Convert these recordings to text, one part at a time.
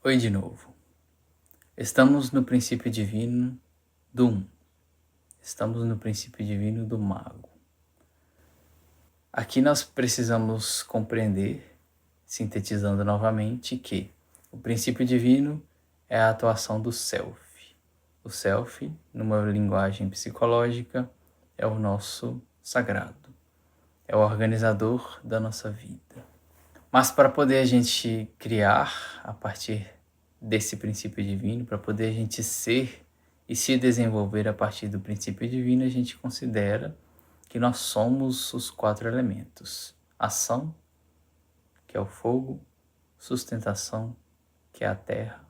Oi de novo. Estamos no princípio divino do Um. Estamos no princípio divino do Mago. Aqui nós precisamos compreender, sintetizando novamente, que o princípio divino é a atuação do Self. O Self, numa linguagem psicológica, é o nosso sagrado. É o organizador da nossa vida. Mas para poder a gente criar a partir desse princípio divino, para poder a gente ser e se desenvolver a partir do princípio divino, a gente considera que nós somos os 4 elementos. Ação, que é o fogo, sustentação, que é a terra,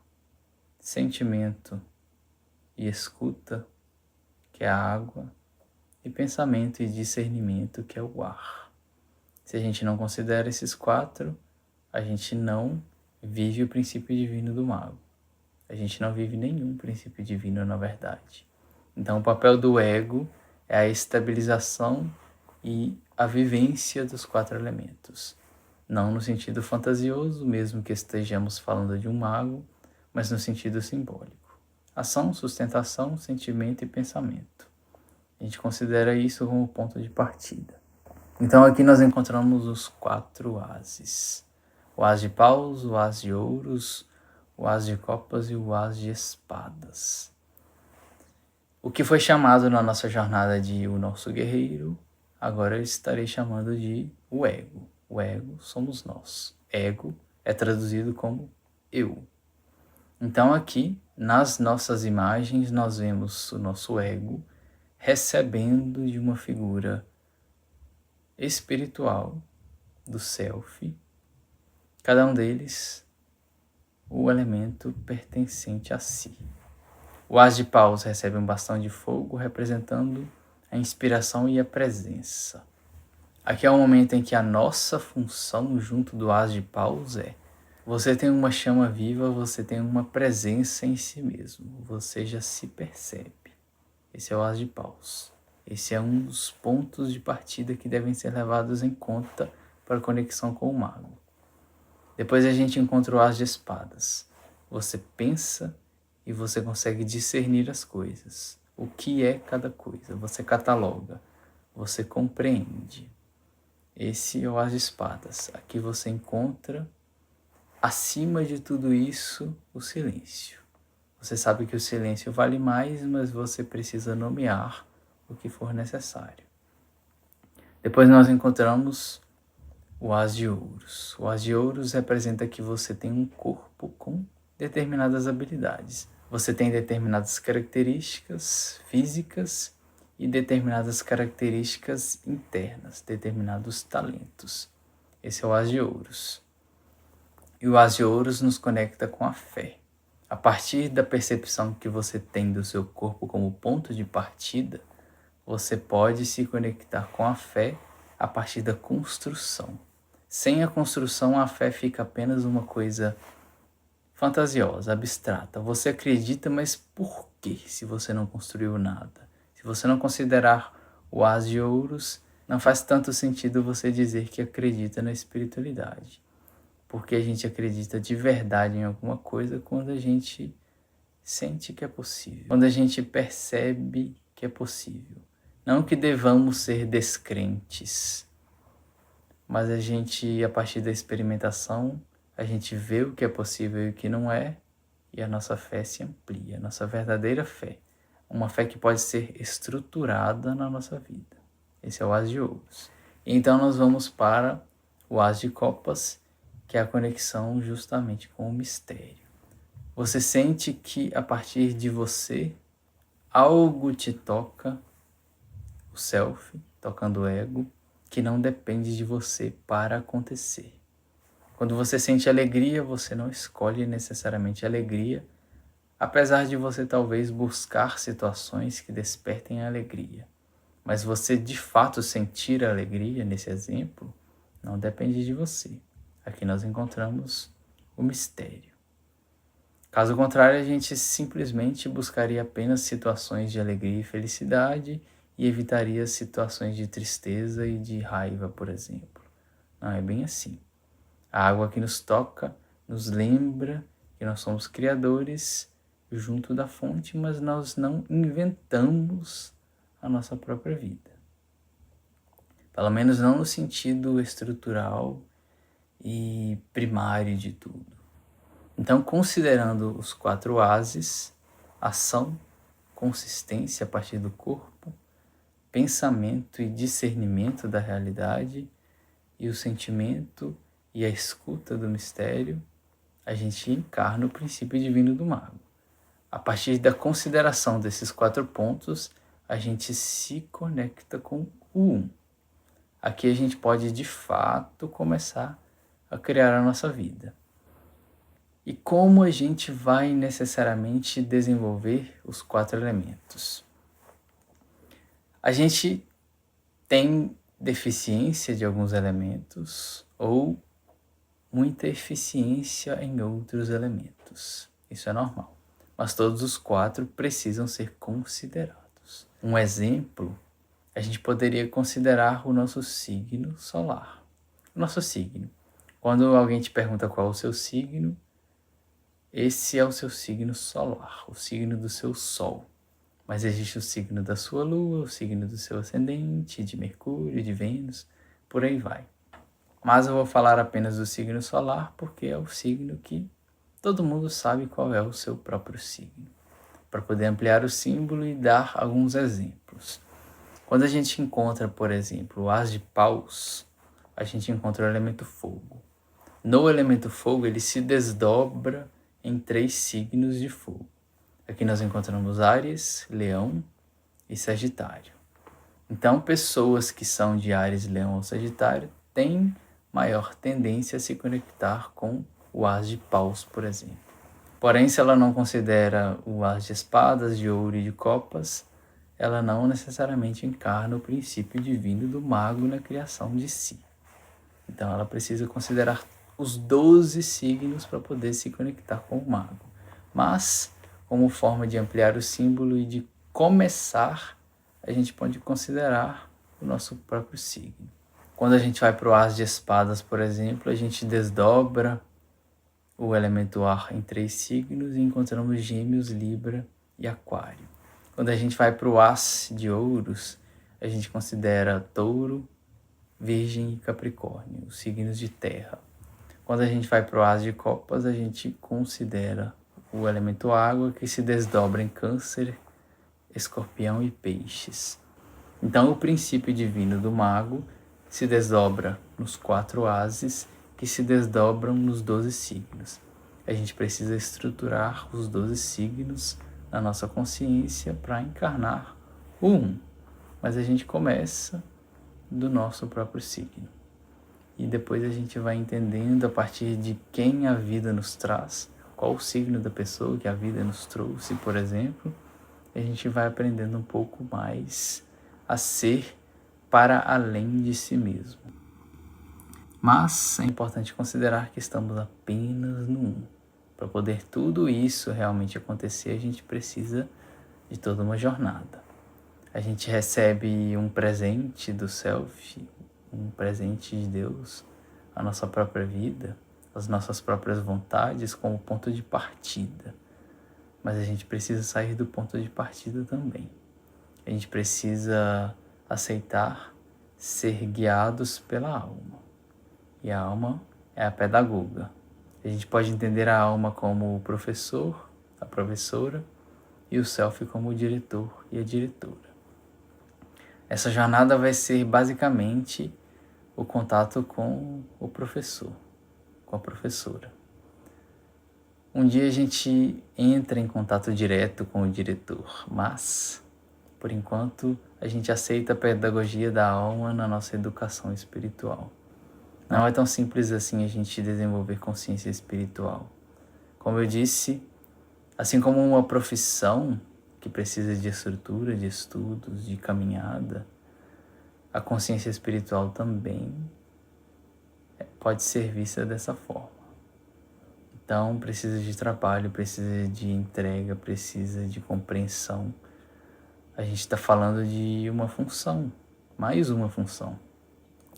sentimento e escuta, que é a água, e pensamento e discernimento, que é o ar. Se a gente não considera esses 4, a gente não vive o princípio divino do mago. A gente não vive nenhum princípio divino, na verdade. Então, o papel do ego é a estabilização e a vivência dos 4 elementos. Não no sentido fantasioso, mesmo que estejamos falando de um mago, mas no sentido simbólico. Ação, sustentação, sentimento e pensamento. A gente considera isso como ponto de partida. Então, aqui nós encontramos os 4 ases. O as de paus, o as de ouros, o as de copas e o as de espadas. O que foi chamado na nossa jornada de o nosso guerreiro, agora eu estarei chamando de o ego. O ego somos nós. Ego é traduzido como eu. Então aqui, nas nossas imagens, nós vemos o nosso ego recebendo de uma figura espiritual do self, cada um deles o elemento pertencente a si. O as de paus recebe um bastão de fogo representando a inspiração e a presença. Aqui é o momento em que a nossa função junto do as de paus é: você tem uma chama viva, você tem uma presença em si mesmo, você já se percebe. Esse é o as de paus. Esse é um dos pontos de partida que devem ser levados em conta para a conexão com o mago. Depois a gente encontra o as de espadas. Você pensa e você consegue discernir as coisas. O que é cada coisa? Você cataloga, você compreende. Esse é o as de espadas. Aqui você encontra, acima de tudo isso, o silêncio. Você sabe que o silêncio vale mais, mas você precisa nomear o que for necessário. Depois nós encontramos o as de ouros. O as de ouros representa que você tem um corpo com determinadas habilidades. Você tem determinadas características físicas e determinadas características internas, determinados talentos. Esse é o as de ouros. E o as de ouros nos conecta com a fé. A partir da percepção que você tem do seu corpo como ponto de partida, você pode se conectar com a fé a partir da construção. Sem a construção, a fé fica apenas uma coisa fantasiosa, abstrata. Você acredita, mas por quê se você não construiu nada? Se você não considerar o as de ouros, não faz tanto sentido você dizer que acredita na espiritualidade. Porque a gente acredita de verdade em alguma coisa quando a gente sente que é possível. Quando a gente percebe que é possível. Não que devamos ser descrentes, mas a gente, a partir da experimentação, a gente vê o que é possível e o que não é, e a nossa fé se amplia, a nossa verdadeira fé. Uma fé que pode ser estruturada na nossa vida. Esse é o as de ouros. Então nós vamos para o as de copas, que é a conexão justamente com o mistério. Você sente que a partir de você, algo te toca, o self, tocando o ego, que não depende de você para acontecer. Quando você sente alegria, você não escolhe necessariamente alegria, apesar de você talvez buscar situações que despertem a alegria. Mas você de fato sentir a alegria nesse exemplo não depende de você. Aqui nós encontramos o mistério. Caso contrário, a gente simplesmente buscaria apenas situações de alegria e felicidade e evitaria situações de tristeza e de raiva, por exemplo. Não é bem assim. A água que nos toca nos lembra que que nós somos criadores junto da fonte, mas nós não inventamos a nossa própria vida. Pelo menos não no sentido estrutural e primário de tudo. Então, considerando os 4 ases, ação, consistência a partir do corpo, pensamento e discernimento da realidade, e o sentimento e a escuta do mistério, a gente encarna o princípio divino do mago. A partir da consideração desses 4 pontos, a gente se conecta com o Um. Aqui a gente pode, de fato, começar a criar a nossa vida. E como a gente vai necessariamente desenvolver os 4 elementos? A gente tem deficiência de alguns elementos ou muita eficiência em outros elementos. Isso é normal. Mas todos os 4 precisam ser considerados. Um exemplo, a gente poderia considerar o nosso signo solar. O nosso signo. Quando alguém te pergunta qual é o seu signo, esse é o seu signo solar, o signo do seu Sol. Mas existe o signo da sua Lua, o signo do seu ascendente, de Mercúrio, de Vênus, por aí vai. Mas eu vou falar apenas do signo solar porque é o signo que todo mundo sabe qual é o seu próprio signo. Para poder ampliar o símbolo e dar alguns exemplos. Quando a gente encontra, por exemplo, o As de Paus, a gente encontra o elemento fogo. No elemento fogo, ele se desdobra em 3 signos de fogo. Aqui nós encontramos Áries, Leão e Sagitário. Então, pessoas que são de Áries, Leão ou Sagitário têm maior tendência a se conectar com o As de Paus, por exemplo. Porém, se ela não considera o As de Espadas, de Ouro e de Copas, ela não necessariamente encarna o princípio divino do mago na criação de si. Então, ela precisa considerar os 12 signos para poder se conectar com o mago. Mas, como forma de ampliar o símbolo e de começar, a gente pode considerar o nosso próprio signo. Quando a gente vai para o As de Espadas, por exemplo, a gente desdobra o elemento ar em 3 signos e encontramos Gêmeos, Libra e Aquário. Quando a gente vai para o As de Ouros, a gente considera Touro, Virgem e Capricórnio, os signos de terra. Quando a gente vai para o As de Copas, a gente considera o elemento água, que se desdobra em Câncer, Escorpião e Peixes. Então, o princípio divino do mago se desdobra nos 4 ases, que se desdobram nos 12 signos. A gente precisa estruturar os 12 signos na nossa consciência para encarnar o Um. Mas a gente começa do nosso próprio signo. E depois a gente vai entendendo a partir de quem a vida nos traz, qual o signo da pessoa que a vida nos trouxe, por exemplo, a gente vai aprendendo um pouco mais a ser para além de si mesmo. Mas é importante considerar que estamos apenas no Um. Para poder tudo isso realmente acontecer, a gente precisa de toda uma jornada. A gente recebe um presente do Self, um presente de Deus, a nossa própria vida, as nossas próprias vontades como ponto de partida. Mas a gente precisa sair do ponto de partida também. A gente precisa aceitar ser guiados pela alma. E a alma é a pedagoga. A gente pode entender a alma como o professor, a professora, e o Self como o diretor e a diretora. Essa jornada vai ser basicamente o contato com o professor, com a professora. Um dia a gente entra em contato direto com o diretor, mas, por enquanto, a gente aceita a pedagogia da alma na nossa educação espiritual. Não é tão simples assim a gente desenvolver consciência espiritual. Como eu disse, assim como uma profissão que precisa de estrutura, de estudos, de caminhada, a consciência espiritual também pode ser vista dessa forma. Então, precisa de trabalho, precisa de entrega, precisa de compreensão. A gente está falando de uma função, mais uma função,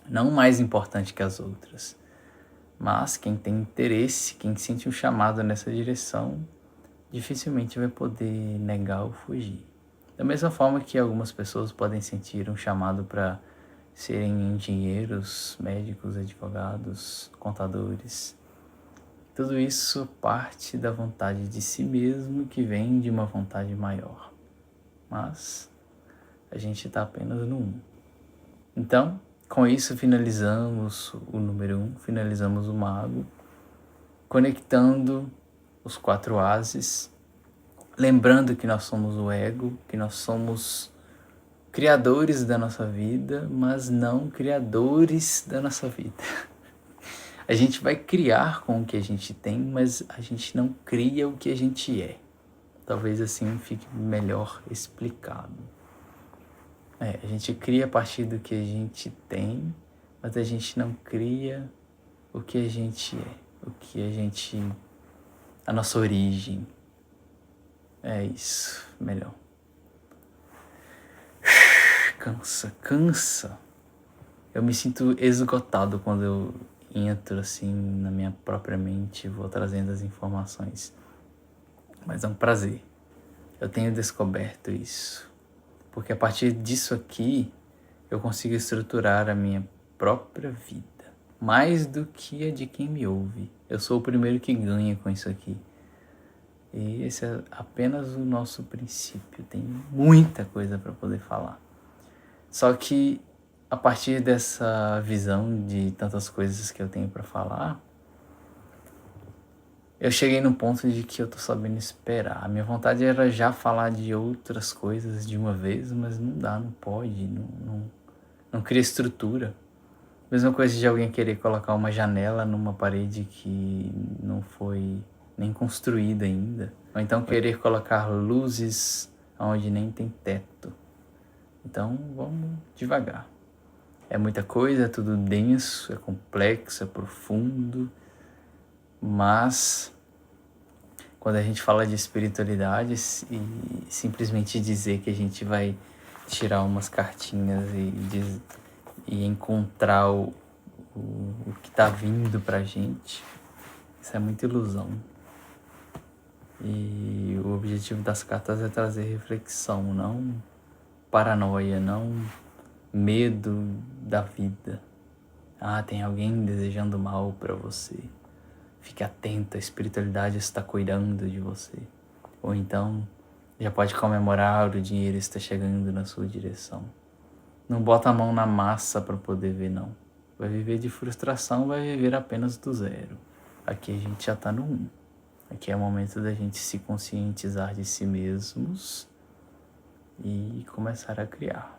não mais importante que as outras, Mas quem tem interesse, quem sente um chamado nessa direção, dificilmente vai poder negar ou fugir. Da mesma forma que algumas pessoas podem sentir um chamado para serem engenheiros, médicos, advogados, contadores. Tudo isso parte da vontade de si mesmo que vem de uma vontade maior. Mas a gente está apenas no 1. Então, com isso finalizamos o número 1, finalizamos o mago, conectando os 4 ases, lembrando que nós somos o ego, que nós somos criadores da nossa vida, mas não criadores da nossa vida. A gente vai criar com o que a gente tem, mas a gente não cria o que a gente é. Talvez assim fique melhor explicado. A gente cria a partir do que a gente tem, mas a gente não cria o que a gente é, a nossa origem. É isso, melhor. Cansa. Eu me sinto esgotado quando eu entro assim na minha própria mente e vou trazendo as informações. Mas é um prazer. Eu tenho descoberto isso. Porque a partir disso aqui, eu consigo estruturar a minha própria vida. Mais do que a de quem me ouve. Eu sou o primeiro que ganha com isso aqui. E esse é apenas o nosso princípio. Tem muita coisa para poder falar. Só que a partir dessa visão de tantas coisas que eu tenho para falar, eu cheguei no ponto de que eu tô sabendo esperar. A minha vontade era já falar de outras coisas de uma vez, mas não dá, não pode, não cria estrutura. Mesma coisa de alguém querer colocar uma janela numa parede que não foi nem construída ainda. Ou então querer colocar luzes onde nem tem teto. Então vamos devagar. É muita coisa, é tudo denso, é complexo, é profundo. Mas quando a gente fala de espiritualidade e simplesmente dizer que a gente vai tirar umas cartinhas e encontrar o que está vindo pra gente, isso é muita ilusão. E o objetivo das cartas é trazer reflexão, não paranoia, não medo da vida. Tem alguém desejando mal para você. Fique atento, a espiritualidade está cuidando de você. Ou então, já pode comemorar, o dinheiro está chegando na sua direção. Não bota a mão na massa para poder ver, não. Vai viver de frustração, vai viver apenas do 0. Aqui a gente já está no 1. Aqui é o momento da gente se conscientizar de si mesmos e começar a criar.